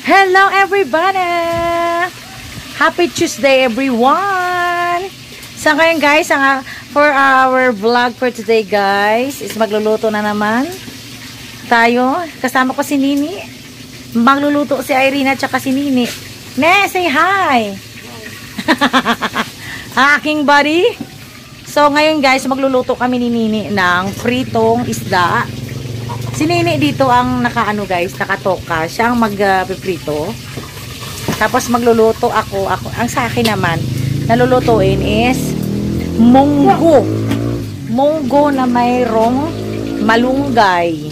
Hello everybody! Happy Tuesday everyone! So ngayon guys, for our vlog for today guys, is magluluto na naman tayo. Kasama ko si Nini. Magluluto si Irina at si Nini. Ne, say hi! Aking buddy. So ngayon guys, magluluto kami ni Nini ng pritong isda. Si Nini dito ang nakatoka. Siya ang magpiprito. Tapos magluluto ako. Ang sa akin naman, nalulutuin is munggo. Munggo na mayroong malunggay.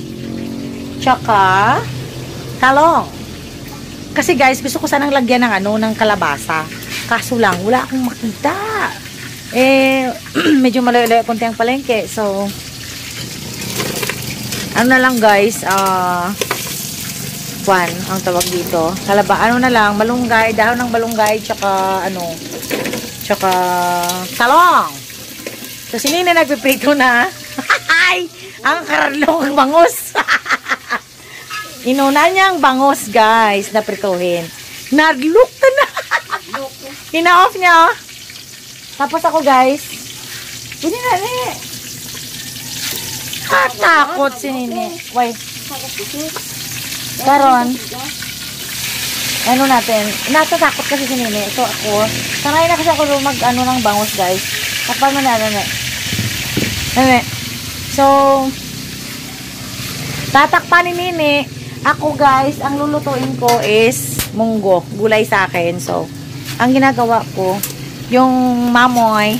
Tsaka talong. Kasi guys, gusto ko sanang lagyan ng kalabasa. Kaso lang, wala akong makita. Medyo malayo-layo konti ang palengke. So, ano na lang guys, ang tawag dito, malunggay, dahon ng malunggay, tsaka talong. So, si Nina nagpiprito na. Ay! Ang karalong bangus. Inuna niya ang bangus, guys, na prituhin. Naglook na. Ina-off niya, oh. Tapos ako, guys, takot si Nini. Wait. Karon. Ano natin? Natatakot kasi si Nini. Ito ako. Sanay na kasi ako ng bangus, guys. Kapag mo na, So, tatakpan ni Nini. Ako, guys, ang lulutuin ko is munggo. Gulay sa akin. So, ang ginagawa ko, yung mamoy,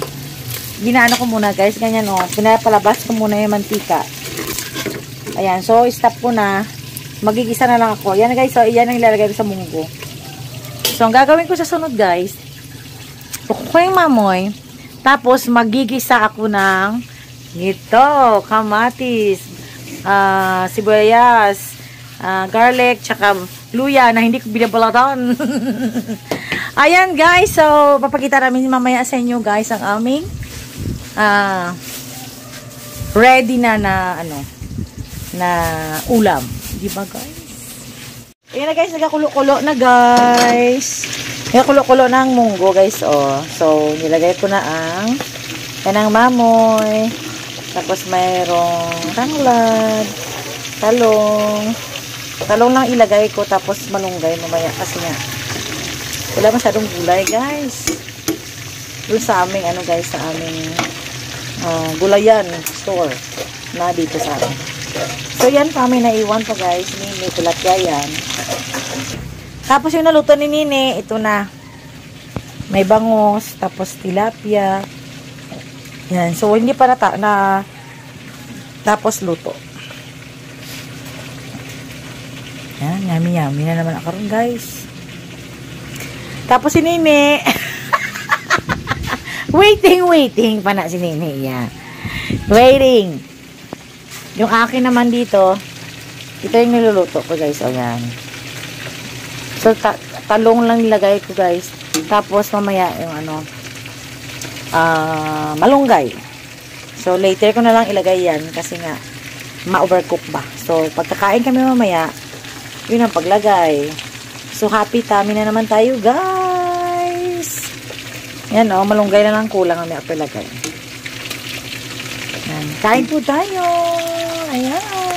ginaano ko muna guys, ganyan pinapalabas ko muna yung mantika. Ayan, so stop ko na, magigisa na lang ako. Yan guys, so yan ang ilalagay ko sa munggo. So ang gagawin ko sa sunod guys, kukuha ko yung mamoy, tapos magigisa ako ng ito, kamatis, sibuyas, garlic, tsaka luya na hindi ko binabalatan. Ayan guys, so papakita namin mamaya sa inyo guys ang aming ready na ulam. Di ba guys? Ayan na guys, nagkakulo-kulo na guys. Nagkakulo-kulo na ang munggo guys, oh. So, nilagay ko na ang kanang mamoy. Tapos mayroong tanglad, talong. Talong lang ilagay ko, tapos malunggay mamaya kasi nga wala masyadong gulay guys. Doon sa aming sa aming gulayan store na dito sa amin. So yan kami naiwan pa guys, Nini, tilapia yan. Tapos yung naluto ni Nini, ito na. May bangus, tapos tilapia. Yan, so hindi pa tapos luto. Yan, yummy na naman ako rin guys. Tapos si Nini waiting pa na si Nini. Yeah. Waiting. Yung akin naman dito, ito yung niluluto ko guys. O yan. So, talong lang nilagay ko guys. Tapos mamaya yung malunggay. So, later ko na lang ilagay yan kasi nga ma-overcook ba. So, pagkakain kami mamaya, yun ang paglagay. So, happy tummy na naman tayo, guys. Yan, malunggay na lang kulang ang may apilagay. Yan. Kain po tayo. Ayan.